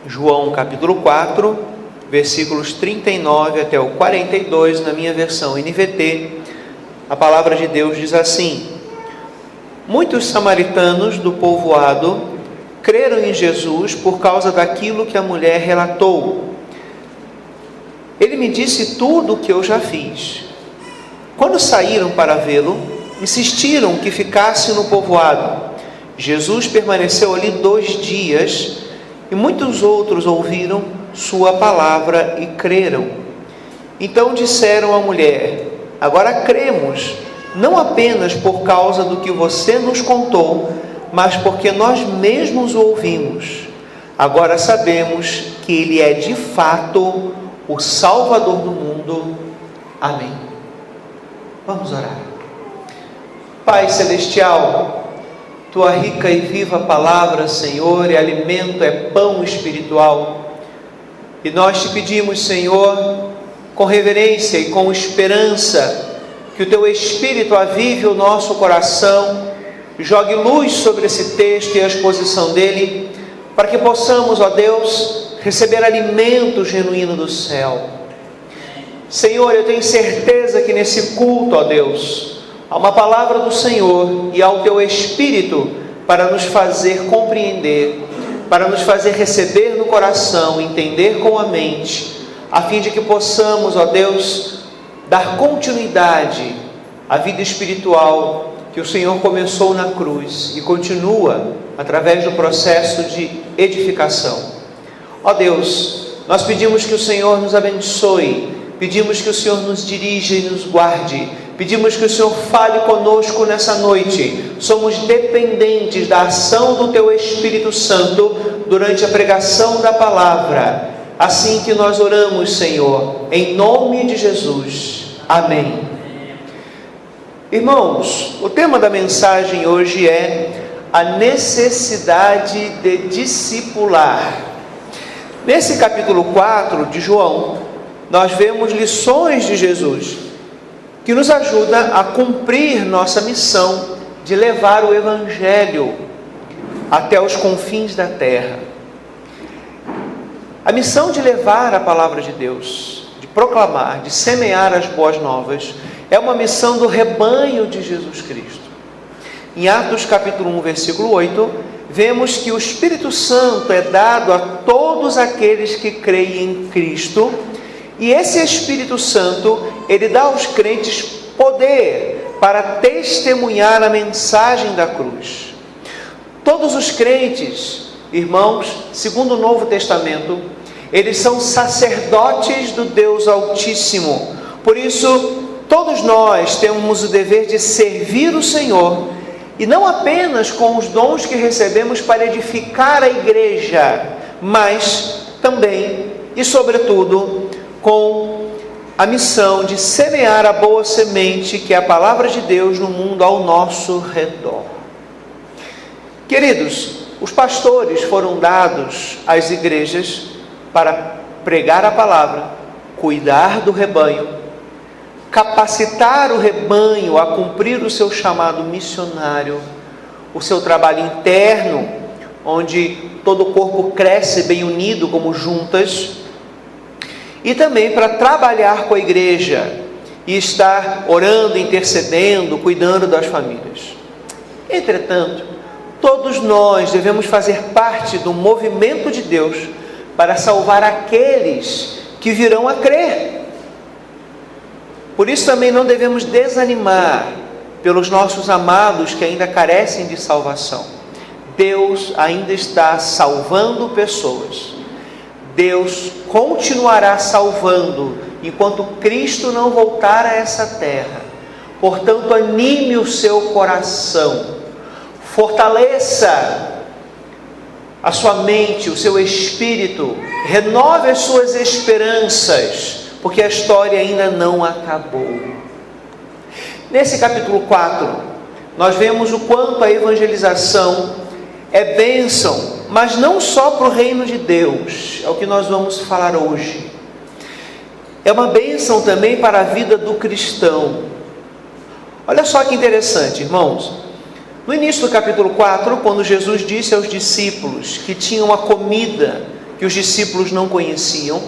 João capítulo 4, versículos 39 até o 42, na minha versão NVT, a palavra de Deus diz assim: Muitos samaritanos do povoado creram em Jesus por causa daquilo que a mulher relatou. Ele me disse tudo o que eu já fiz. Quando saíram para vê-lo, insistiram que ficasse no povoado. Jesus permaneceu ali 2 dias e muitos outros ouviram sua palavra e creram. Então disseram à mulher: Agora cremos, não apenas por causa do que você nos contou, mas porque nós mesmos o ouvimos. Agora sabemos que Ele é de fato o Salvador do mundo. Amém. Vamos orar. Pai Celestial, Tua rica e viva palavra, Senhor, é alimento, é pão espiritual. E nós te pedimos, Senhor, com reverência e com esperança, que o Teu Espírito avive o nosso coração, jogue luz sobre esse texto e a exposição dele, para que possamos, ó Deus, receber alimento genuíno do céu. Senhor, eu tenho certeza que nesse culto, ó Deus, há uma palavra do Senhor e ao Teu Espírito para nos fazer compreender, para nos fazer receber no coração, entender com a mente, a fim de que possamos, ó Deus, dar continuidade à vida espiritual que o Senhor começou na cruz e continua através do processo de edificação. Ó Deus, nós pedimos que o Senhor nos abençoe, pedimos que o Senhor nos dirija e nos guarde, pedimos que o Senhor fale conosco nessa noite. Somos dependentes da ação do Teu Espírito Santo durante a pregação da palavra. Assim que nós oramos, Senhor, em nome de Jesus. Amém. Irmãos, o tema da mensagem hoje é a necessidade de discipular. Nesse capítulo 4 de João, nós vemos lições de Jesus que nos ajuda a cumprir nossa missão de levar o Evangelho até os confins da terra. A missão de levar a palavra de Deus, de proclamar, de semear as boas novas, é uma missão do rebanho de Jesus Cristo. Em Atos capítulo 1, versículo 8, vemos que o Espírito Santo é dado a todos aqueles que creem em Cristo, e esse Espírito Santo, ele dá aos crentes poder para testemunhar a mensagem da cruz. Todos os crentes, irmãos, segundo o Novo Testamento, eles são sacerdotes do Deus Altíssimo. Por isso, todos nós temos o dever de servir o Senhor, e não apenas com os dons que recebemos para edificar a igreja, mas também e sobretudo com a missão de semear a boa semente, que é a palavra de Deus, no mundo ao nosso redor. Queridos, os pastores foram dados às igrejas para pregar a palavra, cuidar do rebanho, capacitar o rebanho a cumprir o seu chamado missionário, o seu trabalho interno, onde todo o corpo cresce bem unido como juntas, e também para trabalhar com a igreja e estar orando, intercedendo, cuidando das famílias. Entretanto, todos nós devemos fazer parte do movimento de Deus para salvar aqueles que virão a crer. Por isso também não devemos desanimar pelos nossos amados que ainda carecem de salvação. Deus ainda está salvando pessoas. Deus continuará salvando enquanto Cristo não voltar a essa terra. Portanto, anime o seu coração, fortaleça a sua mente, o seu espírito, renove as suas esperanças, porque a história ainda não acabou. Nesse capítulo 4, nós vemos o quanto a evangelização é bênção, mas não só para o reino de Deus, é o que nós vamos falar hoje. É uma bênção também para a vida do cristão. Olha só que interessante, irmãos. No início do capítulo 4, quando Jesus disse aos discípulos que tinham uma comida que os discípulos não conheciam,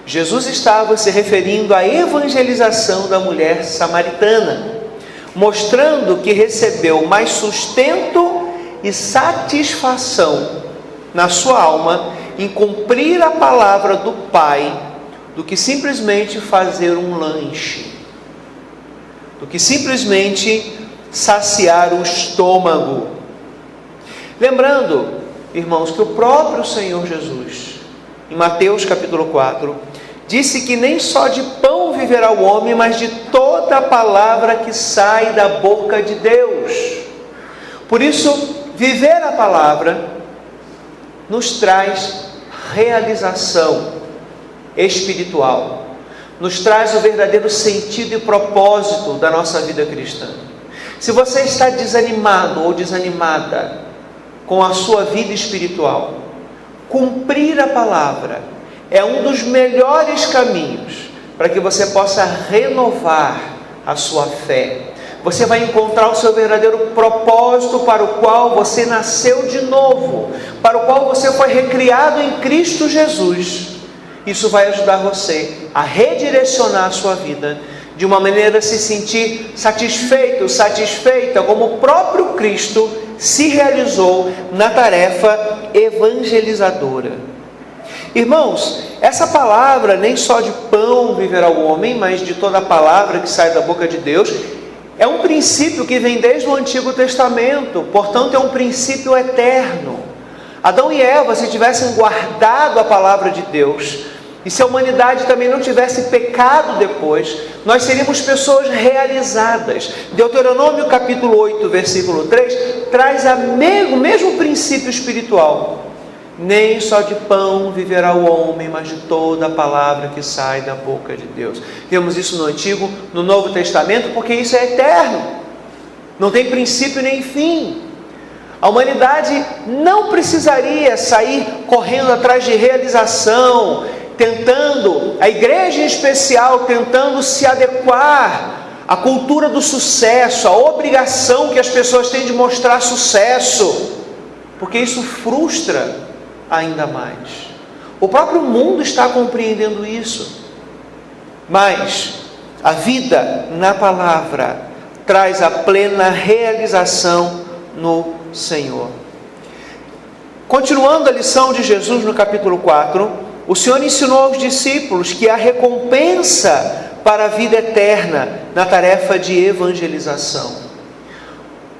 Jesus estava se referindo à evangelização da mulher samaritana, mostrando que recebeu mais sustento e satisfação na sua alma em cumprir a palavra do Pai, do que simplesmente fazer um lanche, do que simplesmente saciar o estômago. Lembrando, irmãos, que o próprio Senhor Jesus, em Mateus capítulo 4, disse que nem só de pão viverá o homem, mas de toda a palavra que sai da boca de Deus. Por isso, viver a palavra nos traz realização espiritual, nos traz o verdadeiro sentido e propósito da nossa vida cristã. Se você está desanimado ou desanimada com a sua vida espiritual, cumprir a palavra é um dos melhores caminhos para que você possa renovar a sua fé. Você vai encontrar o seu verdadeiro propósito para o qual você nasceu de novo, para o qual você foi recriado em Cristo Jesus. Isso vai ajudar você a redirecionar a sua vida de uma maneira a se sentir satisfeito, satisfeita, como o próprio Cristo se realizou na tarefa evangelizadora. Irmãos, essa palavra, nem só de pão viverá o homem, mas de toda a palavra que sai da boca de Deus, é um princípio que vem desde o Antigo Testamento, portanto é um princípio eterno. Adão e Eva, se tivessem guardado a palavra de Deus, e se a humanidade também não tivesse pecado depois, nós seríamos pessoas realizadas. Deuteronômio capítulo 8, versículo 3, traz o mesmo princípio espiritual. Nem só de pão viverá o homem, mas de toda a palavra que sai da boca de Deus. Vemos isso no Antigo, no Novo Testamento, porque isso é eterno. Não tem princípio nem fim. A humanidade não precisaria sair correndo atrás de realização, a igreja em especial, tentando se adequar à cultura do sucesso, à obrigação que as pessoas têm de mostrar sucesso, porque isso frustra ainda mais. O próprio mundo está compreendendo isso. Mas a vida na palavra traz a plena realização no Senhor. Continuando a lição de Jesus no capítulo 4, o Senhor ensinou aos discípulos que há recompensa para a vida eterna na tarefa de evangelização.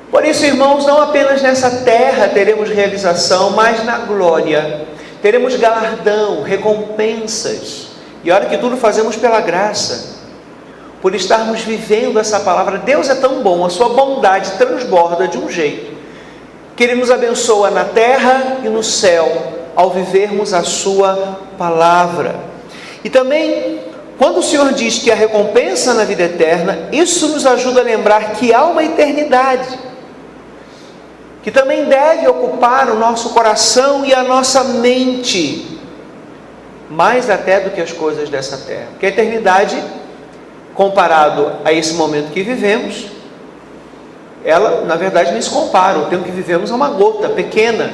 Por isso, irmãos, não apenas nessa terra teremos realização, mas na glória teremos galardão, recompensas. E olha que tudo fazemos pela graça, por estarmos vivendo essa palavra. Deus é tão bom, a sua bondade transborda de um jeito que Ele nos abençoa na terra e no céu, ao vivermos a sua palavra. E também, quando o Senhor diz que há recompensa na vida eterna, isso nos ajuda a lembrar que há uma eternidade, que também deve ocupar o nosso coração e a nossa mente, mais até do que as coisas dessa terra. Porque a eternidade, comparado a esse momento que vivemos, ela, na verdade, nem se compara. O tempo que vivemos é uma gota pequena.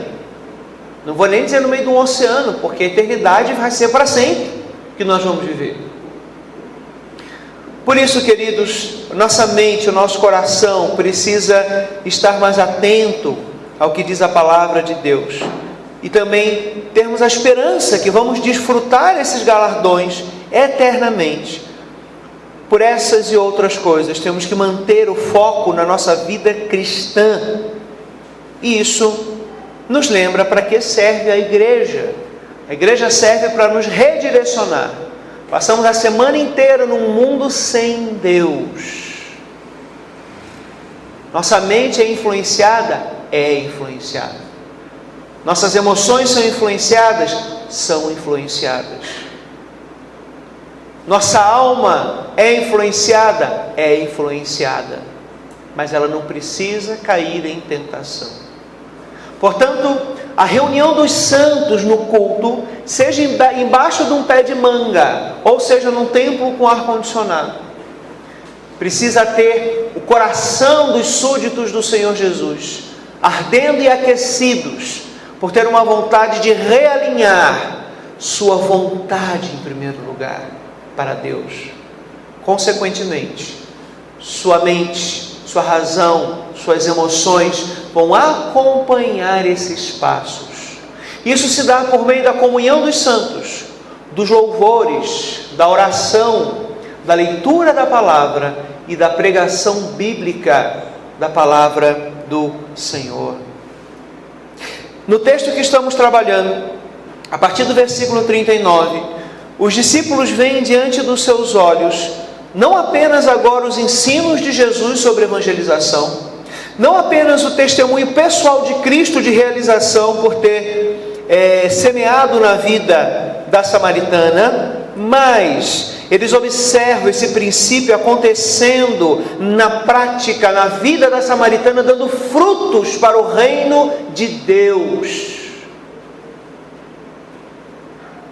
Não vou nem dizer no meio de um oceano, porque a eternidade vai ser para sempre que nós vamos viver. Por isso, queridos, nossa mente, o nosso coração precisa estar mais atento ao que diz a palavra de Deus. E também termos a esperança que vamos desfrutar esses galardões eternamente. Por essas e outras coisas, temos que manter o foco na nossa vida cristã. E isso nos lembra para que serve a igreja. A igreja serve para nos redirecionar. Passamos a semana inteira num mundo sem Deus. Nossa mente é influenciada? É influenciada. Nossas emoções são influenciadas? São influenciadas. Nossa alma é influenciada? É influenciada. Mas ela não precisa cair em tentação. Portanto, a reunião dos santos no culto, seja embaixo de um pé de manga, ou seja num templo com ar-condicionado, precisa ter o coração dos súditos do Senhor Jesus ardendo e aquecidos por ter uma vontade de realinhar sua vontade em primeiro lugar para Deus. Consequentemente, sua mente, sua razão, suas emoções vão acompanhar esses passos. Isso se dá por meio da comunhão dos santos, dos louvores, da oração, da leitura da palavra e da pregação bíblica da palavra do Senhor. No texto que estamos trabalhando, a partir do versículo 39, os discípulos veem diante dos seus olhos não apenas agora os ensinos de Jesus sobre evangelização, não apenas o testemunho pessoal de Cristo de realização por ter semeado na vida da samaritana, mas eles observam esse princípio acontecendo na prática, na vida da samaritana, dando frutos para o reino de Deus.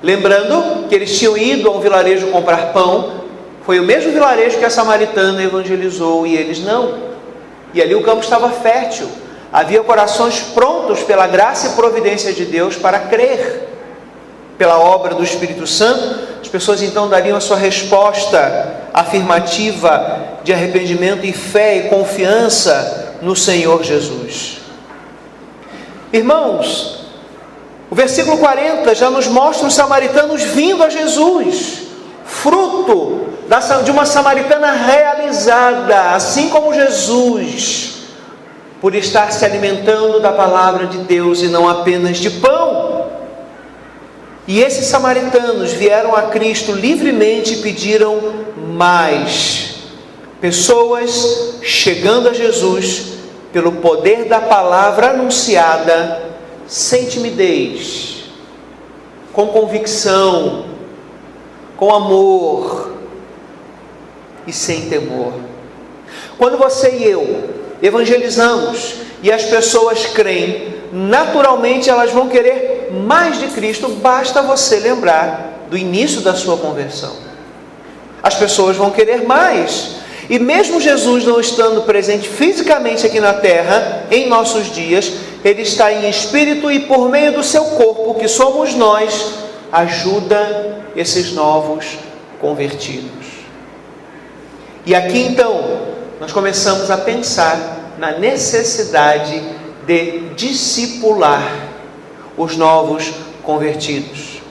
Lembrando que eles tinham ido a um vilarejo comprar pão, foi o mesmo vilarejo que a samaritana evangelizou e eles não. E ali o campo estava fértil, havia corações prontos pela graça e providência de Deus para crer. Pela obra do Espírito Santo, as pessoas então dariam a sua resposta afirmativa de arrependimento e fé e confiança no Senhor Jesus. Irmãos, o versículo 40 já nos mostra os samaritanos vindo a Jesus, fruto de uma samaritana realizada, assim como Jesus, por estar se alimentando da palavra de Deus e não apenas de pão. E esses samaritanos vieram a Cristo livremente e pediram mais. Pessoas chegando a Jesus pelo poder da palavra anunciada, sem timidez, com convicção, com amor e sem temor. Quando você e eu evangelizamos e as pessoas creem, naturalmente elas vão querer mais de Cristo. Basta você lembrar do início da sua conversão. As pessoas vão querer mais. E mesmo Jesus não estando presente fisicamente aqui na terra, em nossos dias, Ele está em espírito e por meio do seu corpo, que somos nós, ajuda esses novos convertidos. E aqui então, nós começamos a pensar na necessidade de discipular os novos convertidos.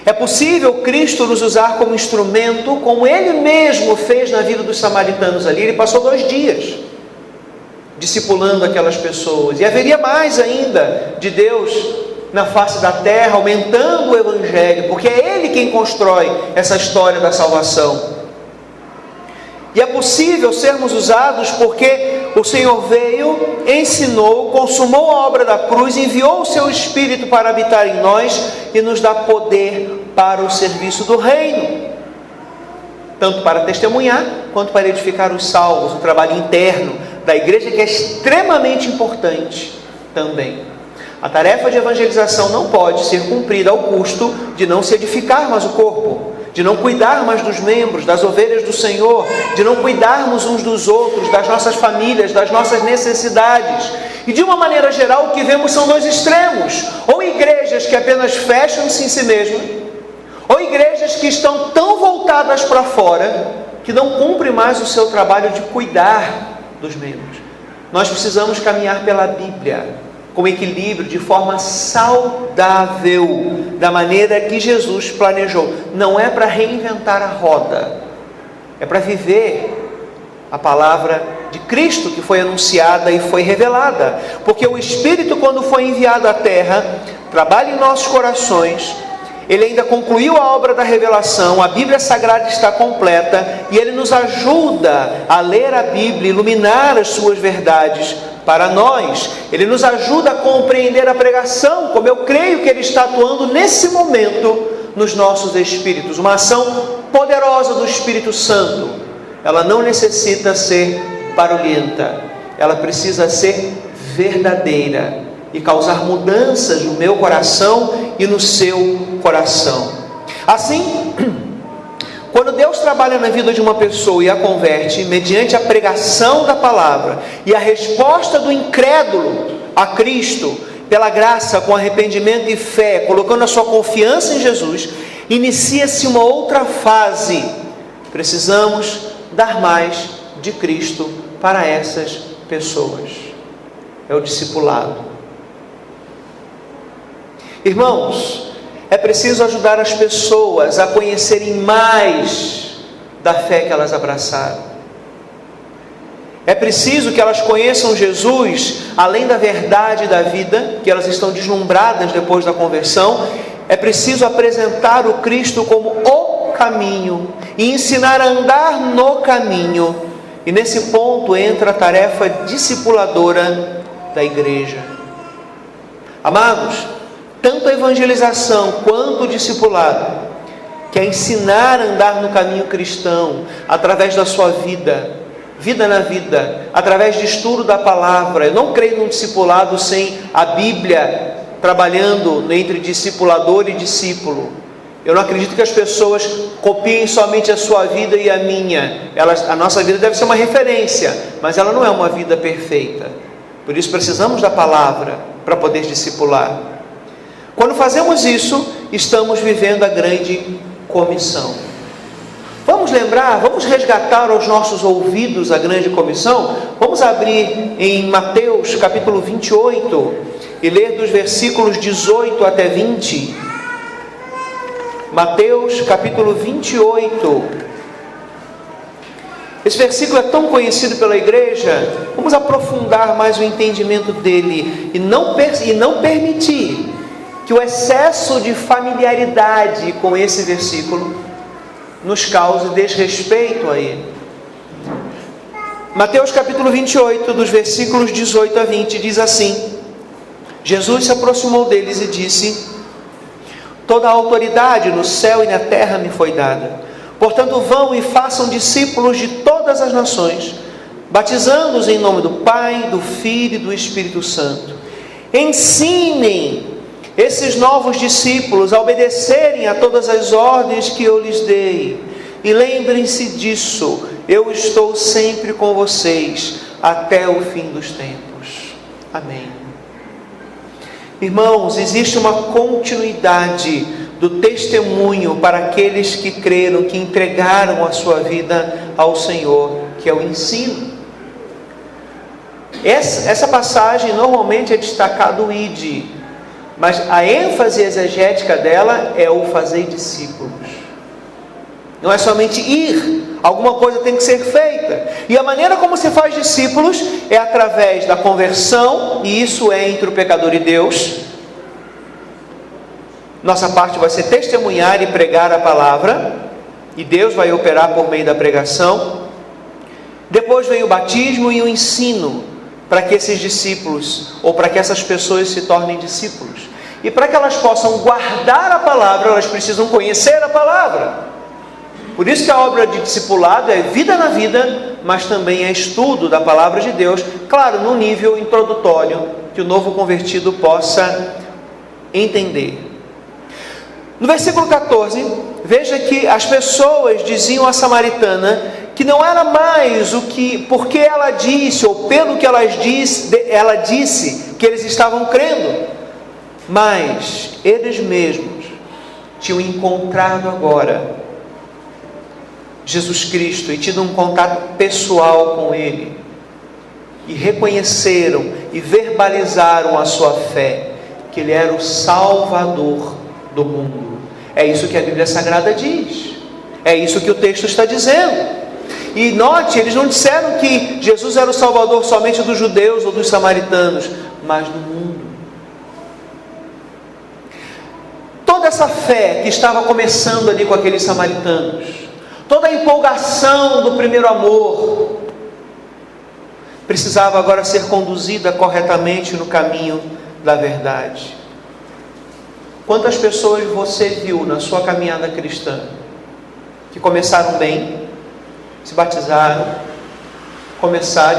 É possível Cristo nos usar como instrumento, como Ele mesmo fez na vida dos samaritanos ali. Ele passou 2 dias discipulando aquelas pessoas, e haveria mais ainda de Deus na face da terra, aumentando o Evangelho, porque é Ele quem constrói essa história da salvação. E é possível sermos usados porque o Senhor veio, ensinou, consumou a obra da cruz, enviou o seu Espírito para habitar em nós e nos dá poder para o serviço do reino, tanto para testemunhar quanto para edificar os salvos, o trabalho interno da igreja, que é extremamente importante também. A tarefa de evangelização não pode ser cumprida ao custo de não se edificar mais o corpo, de não cuidar mais dos membros, das ovelhas do Senhor, de não cuidarmos uns dos outros, das nossas famílias, das nossas necessidades. E de uma maneira geral, o que vemos são 2 extremos: ou igrejas que apenas fecham-se em si mesmas, ou igrejas que estão tão voltadas para fora, que não cumprem mais o seu trabalho de cuidar dos membros. Nós precisamos caminhar pela Bíblia, com equilíbrio, de forma saudável, da maneira que Jesus planejou. Não é para reinventar a roda, é para viver a palavra de Cristo que foi anunciada e foi revelada. Porque o Espírito, quando foi enviado à terra, trabalha em nossos corações. Ele ainda concluiu a obra da revelação, a Bíblia Sagrada está completa, e Ele nos ajuda a ler a Bíblia, iluminar as suas verdades para nós. Ele nos ajuda a compreender a pregação, como eu creio que Ele está atuando nesse momento nos nossos espíritos. Uma ação poderosa do Espírito Santo. Ela não necessita ser barulhenta, ela precisa ser verdadeira e causar mudanças no meu coração e no seu coração. Assim, quando Deus trabalha na vida de uma pessoa e a converte mediante a pregação da palavra e a resposta do incrédulo a Cristo pela graça, com arrependimento e fé, colocando a sua confiança em Jesus, inicia-se uma outra fase. Precisamos dar mais de Cristo para essas pessoas. É o discipulado. Irmãos, é preciso ajudar as pessoas a conhecerem mais da fé que elas abraçaram. É preciso que elas conheçam Jesus, além da verdade da vida, que elas estão deslumbradas depois da conversão. É preciso apresentar o Cristo como o caminho e ensinar a andar no caminho. E nesse ponto entra a tarefa discipuladora da igreja. Amados, tanto a evangelização quanto o discipulado, que é ensinar a andar no caminho cristão, através da sua vida na vida, através de estudo da palavra. Eu não creio num discipulado sem a Bíblia trabalhando entre discipulador e discípulo. Eu não acredito que as pessoas copiem somente a sua vida e a minha. A nossa vida deve ser uma referência, mas ela não é uma vida perfeita. Por isso precisamos da palavra para poder discipular. Quando fazemos isso, estamos vivendo a grande comissão. Vamos lembrar, vamos resgatar aos nossos ouvidos a grande comissão? Vamos abrir em Mateus capítulo 28 e ler dos versículos 18 até 20. Mateus capítulo 28. Esse versículo é tão conhecido pela igreja. Vamos aprofundar mais o entendimento dele e não permitir que o excesso de familiaridade com esse versículo nos cause desrespeito a ele. Mateus capítulo 28, dos versículos 18 a 20, diz assim: Jesus se aproximou deles e disse: toda a autoridade no céu e na terra me foi dada. Portanto, vão e façam discípulos de todas as nações, batizando-os em nome do Pai, do Filho e do Espírito Santo. Ensinem esses novos discípulos a obedecerem a todas as ordens que eu lhes dei. E lembrem-se disso, eu estou sempre com vocês até o fim dos tempos. Amém. Irmãos, existe uma continuidade do testemunho para aqueles que creram, que entregaram a sua vida ao Senhor, que é o ensino. Essa passagem normalmente é destacado o ide, mas a ênfase exegética dela é o fazer discípulos. Não é somente ir, alguma coisa tem que ser feita. E a maneira como se faz discípulos é através da conversão, e isso é entre o pecador e Deus. Nossa parte vai ser testemunhar e pregar a palavra, e Deus vai operar por meio da pregação. Depois vem o batismo e o ensino, para que esses discípulos, ou para que essas pessoas se tornem discípulos. E para que elas possam guardar a palavra, elas precisam conhecer a palavra. Por isso que a obra de discipulado é vida na vida, mas também é estudo da palavra de Deus, claro, num nível introdutório, que o novo convertido possa entender. No versículo 14, veja que as pessoas diziam à samaritana que não era mais porque ela disse, ou pelo que ela disse que eles estavam crendo, mas eles mesmos tinham encontrado agora Jesus Cristo e tido um contato pessoal com Ele, e reconheceram e verbalizaram a sua fé, que Ele era o Salvador do mundo. É isso que a Bíblia Sagrada diz, é isso que o texto está dizendo. E note, eles não disseram que Jesus era o Salvador somente dos judeus ou dos samaritanos, mas do mundo. Toda essa fé que estava começando ali com aqueles samaritanos, toda a empolgação do primeiro amor, precisava agora ser conduzida corretamente no caminho da verdade. Quantas pessoas você viu na sua caminhada cristã que começaram bem, se batizaram,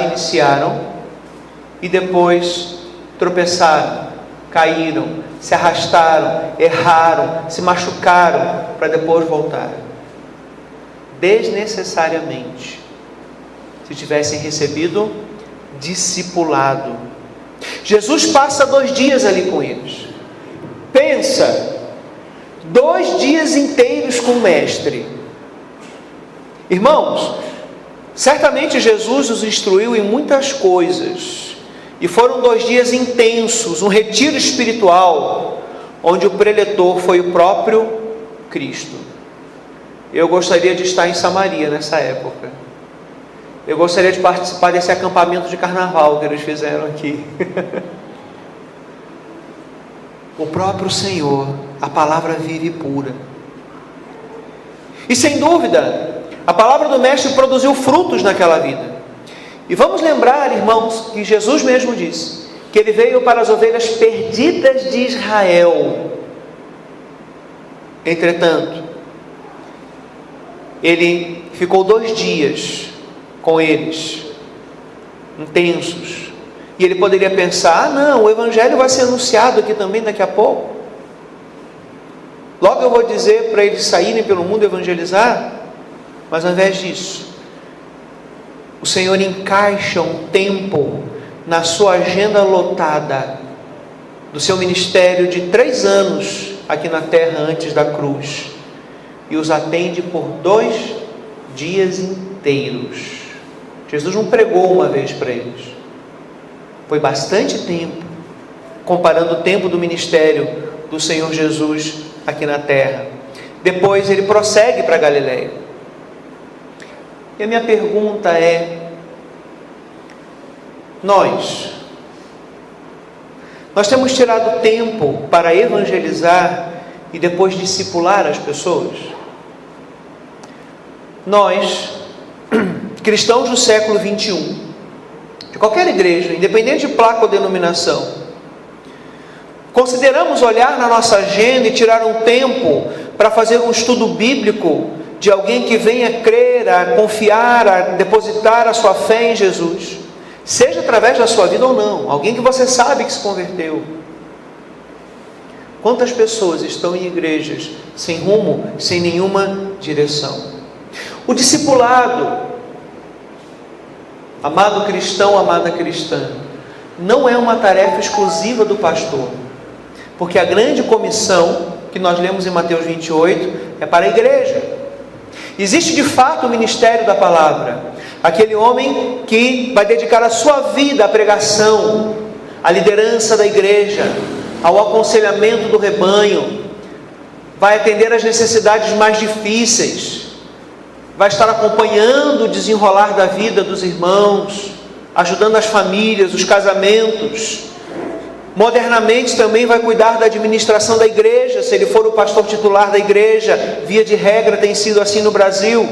iniciaram, e depois tropeçaram, caíram, se arrastaram, erraram, se machucaram, para depois voltar? Desnecessariamente, se tivessem recebido discipulado. Jesus passa 2 dias ali com eles. Pensa, 2 dias inteiros com o Mestre. Irmãos, certamente Jesus os instruiu em muitas coisas, e foram 2 dias intensos, um retiro espiritual, onde o preletor foi o próprio Cristo. Eu gostaria de estar em Samaria nessa época. Eu gostaria de participar desse acampamento de carnaval que eles fizeram aqui. O próprio Senhor, a palavra viva e pura. E sem dúvida, a palavra do Mestre produziu frutos naquela vida. E vamos lembrar, irmãos, que Jesus mesmo disse que Ele veio para as ovelhas perdidas de Israel. Entretanto, Ele ficou 2 dias com eles, intensos. E Ele poderia pensar, não, o Evangelho vai ser anunciado aqui também daqui a pouco. Logo eu vou dizer para eles saírem pelo mundo evangelizar. Mas ao invés disso, o Senhor encaixa um tempo na sua agenda lotada do seu ministério de 3 anos aqui na terra antes da cruz, e os atende por 2 dias inteiros. Jesus não pregou uma vez para eles, foi bastante tempo, comparando o tempo do ministério do Senhor Jesus aqui na terra. Depois ele prossegue para Galileia. E a minha pergunta é: nós temos tirado tempo para evangelizar e depois discipular as pessoas? Nós, cristãos do século 21, de qualquer igreja, independente de placa ou denominação, consideramos olhar na nossa agenda e tirar um tempo para fazer um estudo bíblico de alguém que venha crer, a confiar, a depositar a sua fé em Jesus, seja através da sua vida ou não, alguém que você sabe que se converteu. Quantas pessoas estão em igrejas sem rumo, sem nenhuma direção? O discipulado, amado cristão, amada cristã, não é uma tarefa exclusiva do pastor, porque a grande comissão que nós lemos em Mateus 28 é para a igreja. Existe de fato o ministério da palavra, aquele homem que vai dedicar a sua vida à pregação, à liderança da igreja, ao aconselhamento do rebanho, vai atender às necessidades mais difíceis, vai estar acompanhando o desenrolar da vida dos irmãos, ajudando as famílias, os casamentos. Modernamente também vai cuidar da administração da igreja, se ele for o pastor titular da igreja, via de regra tem sido assim no Brasil.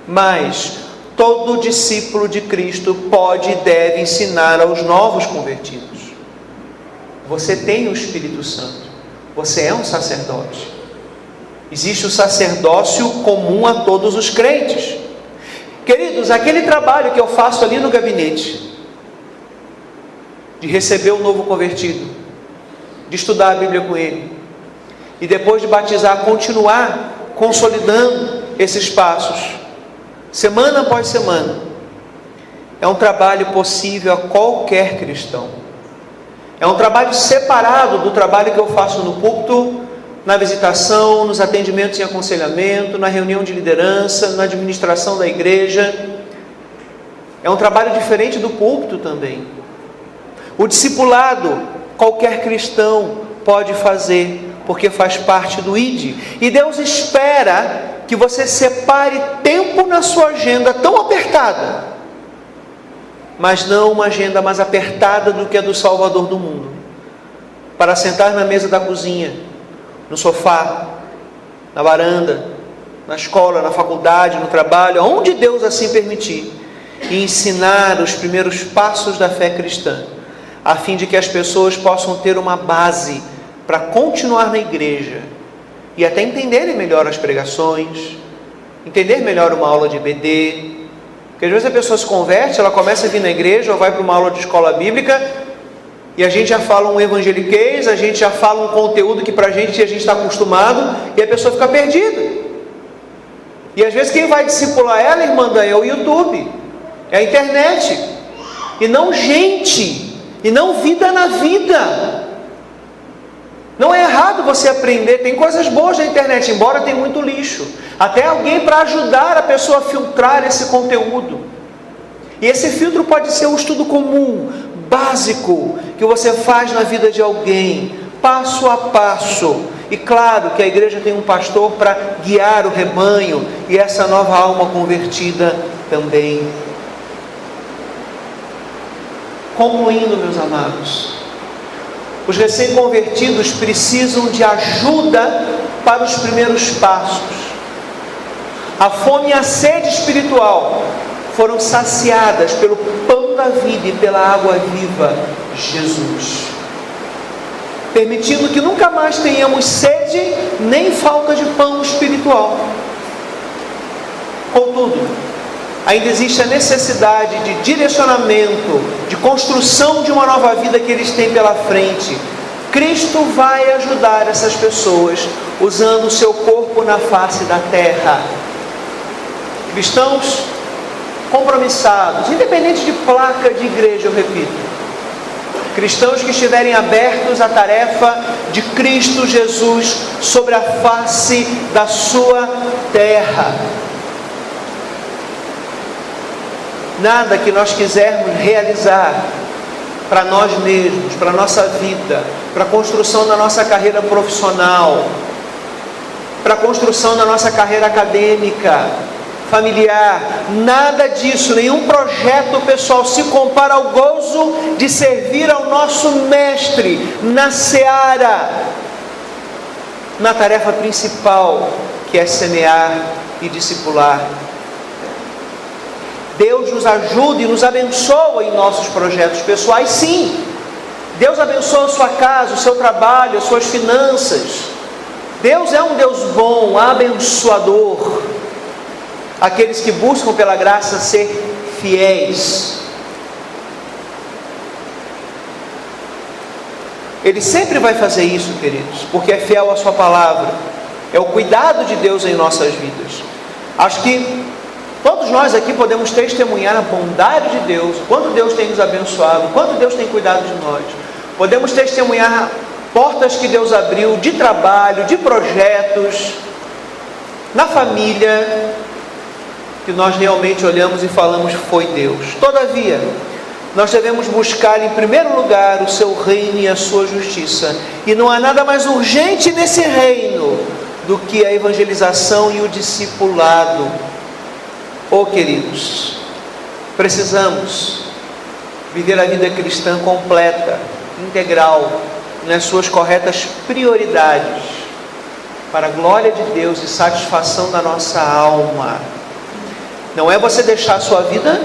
Mas todo discípulo de Cristo pode e deve ensinar aos novos convertidos. Você tem o Espírito Santo, você é um sacerdote. Existe o sacerdócio comum a todos os crentes. Queridos, aquele trabalho que eu faço ali no gabinete, de receber o novo convertido, de estudar a Bíblia com ele, e depois de batizar, continuar consolidando esses passos, semana após semana, é um trabalho possível a qualquer cristão. É um trabalho separado do trabalho que eu faço no púlpito, na visitação, nos atendimentos em aconselhamento, na reunião de liderança, na administração da igreja. É um trabalho diferente do púlpito também. O discipulado, qualquer cristão pode fazer, porque faz parte do ID. E Deus espera que você separe tempo na sua agenda tão apertada, mas não uma agenda mais apertada do que a do Salvador do mundo, para sentar na mesa da cozinha, no sofá, na varanda, na escola, na faculdade, no trabalho, aonde Deus assim permitir, e ensinar os primeiros passos da fé cristã, a fim de que as pessoas possam ter uma base para continuar na igreja e até entenderem melhor as pregações, entender melhor uma aula de EBD. Porque às vezes a pessoa se converte, ela começa a vir na igreja ou vai para uma aula de escola bíblica e a gente já fala um evangeliquez, a gente já fala um conteúdo que para a gente está acostumado, e a pessoa fica perdida. E às vezes quem vai discipular ela, irmã, é o YouTube, é a internet, e não gente e não vida na vida. Não é errado você aprender, tem coisas boas na internet, embora tenha muito lixo. Até alguém para ajudar a pessoa a filtrar esse conteúdo. E esse filtro pode ser um estudo comum, básico, que você faz na vida de alguém, passo a passo. E claro que a igreja tem um pastor para guiar o rebanho e essa nova alma convertida também. Concluindo, meus amados, os recém-convertidos precisam de ajuda para os primeiros passos. A fome e a sede espiritual foram saciadas pelo pão da vida e pela água viva, Jesus, permitindo que nunca mais tenhamos sede nem falta de pão espiritual. Contudo, ainda existe a necessidade de direcionamento, de construção de uma nova vida que eles têm pela frente. Cristo vai ajudar essas pessoas usando o seu corpo na face da terra. Cristãos compromissados, independente de placa de igreja, eu repito. Cristãos que estiverem abertos à tarefa de Cristo Jesus sobre a face da sua terra. Nada que nós quisermos realizar para nós mesmos, para a nossa vida, para a construção da nossa carreira profissional, para a construção da nossa carreira acadêmica, familiar, nada disso, nenhum projeto pessoal se compara ao gozo de servir ao nosso Mestre na seara, na tarefa principal, que é semear e discipular. Deus nos ajuda e nos abençoa em nossos projetos pessoais, sim. Deus abençoa a sua casa, o seu trabalho, as suas finanças. Deus é um Deus bom, abençoador. Aqueles que buscam pela graça ser fiéis. Ele sempre vai fazer isso, queridos, porque é fiel à sua palavra. É o cuidado de Deus em nossas vidas. Acho que todos nós aqui podemos testemunhar a bondade de Deus, quanto Deus tem nos abençoado, quanto Deus tem cuidado de nós. Podemos testemunhar portas que Deus abriu de trabalho, de projetos, na família, que nós realmente olhamos e falamos, foi Deus. Todavia, nós devemos buscar em primeiro lugar o seu reino e a sua justiça. E não há nada mais urgente nesse reino do que a evangelização e o discipulado. Oh, queridos, precisamos viver a vida cristã completa, integral, nas suas corretas prioridades, para a glória de Deus e satisfação da nossa alma. Não é você deixar a sua vida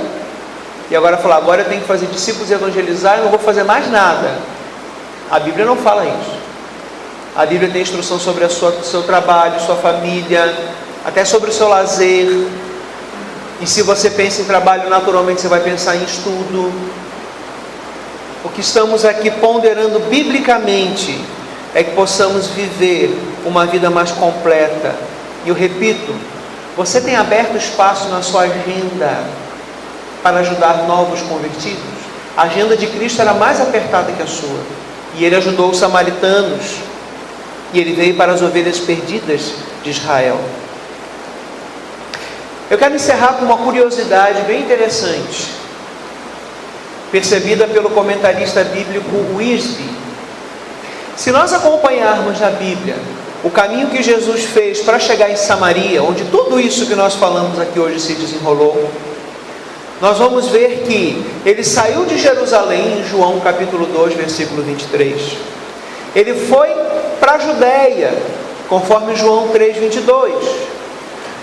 e agora falar, agora eu tenho que fazer discípulos e evangelizar e não vou fazer mais nada. A Bíblia não fala isso. A Bíblia tem instrução sobre o seu trabalho, sua família, até sobre o seu lazer. E se você pensa em trabalho, naturalmente você vai pensar em estudo. O que estamos aqui ponderando biblicamente é que possamos viver uma vida mais completa. E eu repito, você tem aberto espaço na sua agenda para ajudar novos convertidos? A agenda de Cristo era mais apertada que a sua. E Ele ajudou os samaritanos. E Ele veio para as ovelhas perdidas de Israel. Eu quero encerrar com uma curiosidade bem interessante, percebida pelo comentarista bíblico Wiersbe. Se nós acompanharmos na Bíblia o caminho que Jesus fez para chegar em Samaria, onde tudo isso que nós falamos aqui hoje se desenrolou, nós vamos ver que ele saiu de Jerusalém, em João capítulo 2, versículo 23. Ele foi para a Judéia, conforme João 3, 22.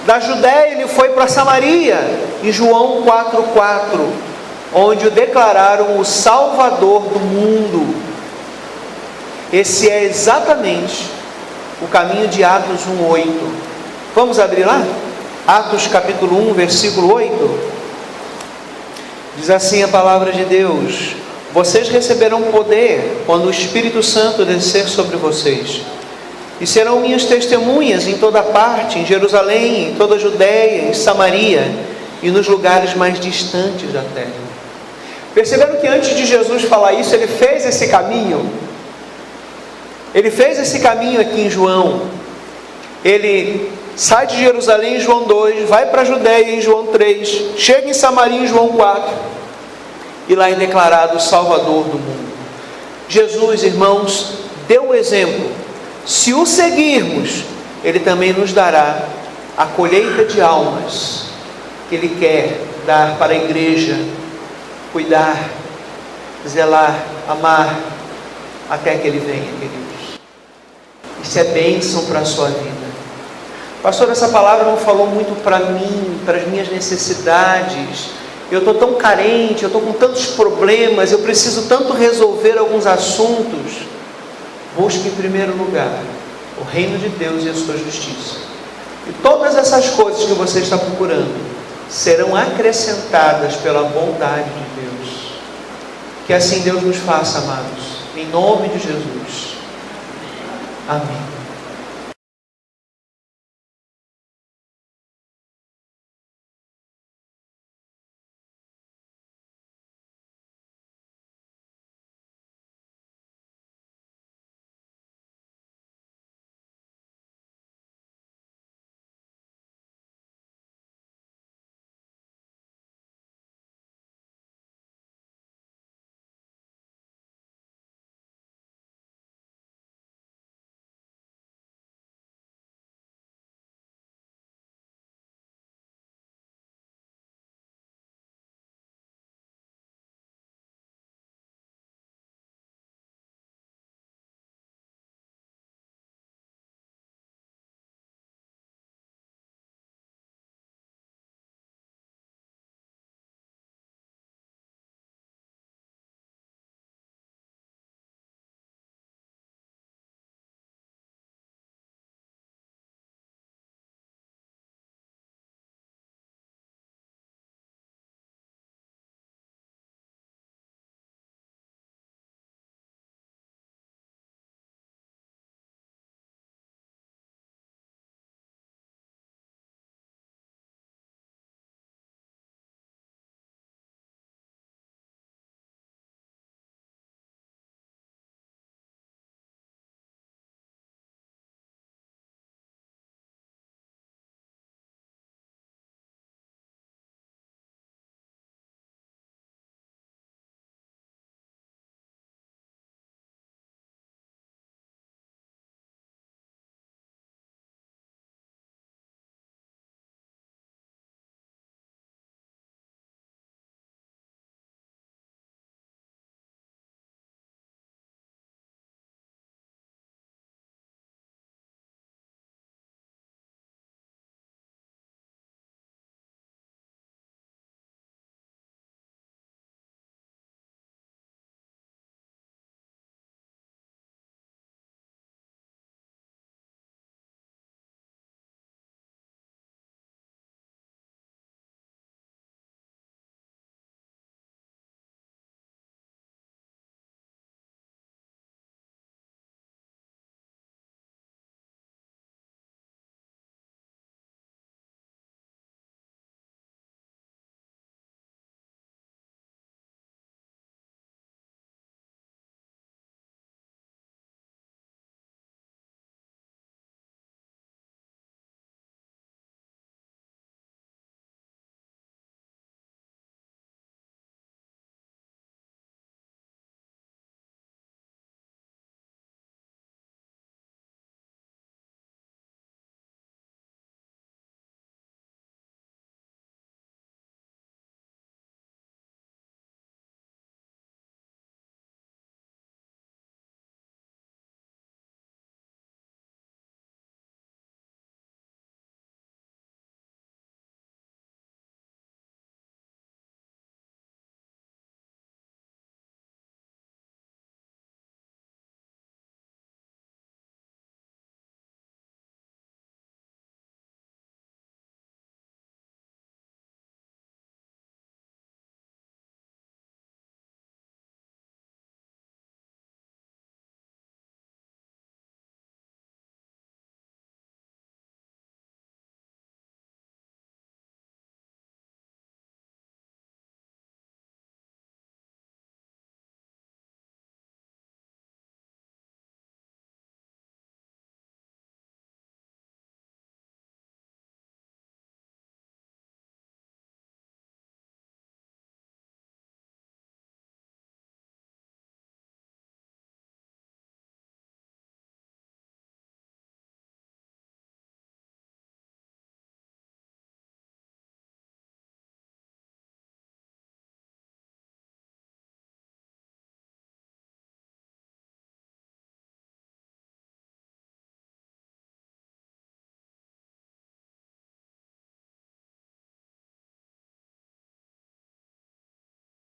Da Judéia ele foi para Samaria, em João 4, 4, onde o declararam o Salvador do mundo. Esse é exatamente o caminho de Atos 1:8. Vamos abrir lá? Atos capítulo 1, versículo 8. Diz assim a palavra de Deus: vocês receberão poder quando o Espírito Santo descer sobre vocês, e serão minhas testemunhas em toda parte, em Jerusalém, em toda a Judéia, em Samaria e nos lugares mais distantes da terra. Perceberam que antes de Jesus falar isso, ele fez esse caminho? Ele fez esse caminho aqui em João. Ele sai de Jerusalém em João 2, vai para a Judéia em João 3, chega em Samaria em João 4, e lá é declarado o Salvador do mundo. Jesus, irmãos, deu o exemplo. Se o seguirmos, Ele também nos dará a colheita de almas que Ele quer dar para a igreja, cuidar, zelar, amar, até que Ele venha, queridos. Isso é bênção para a sua vida. Pastor, essa palavra não falou muito para mim, para as minhas necessidades. Eu estou tão carente, eu estou com tantos problemas, eu preciso tanto resolver alguns assuntos. Busque em primeiro lugar o reino de Deus e a sua justiça. E todas essas coisas que você está procurando serão acrescentadas pela bondade de Deus. Que assim Deus nos faça, amados. Em nome de Jesus. Amém.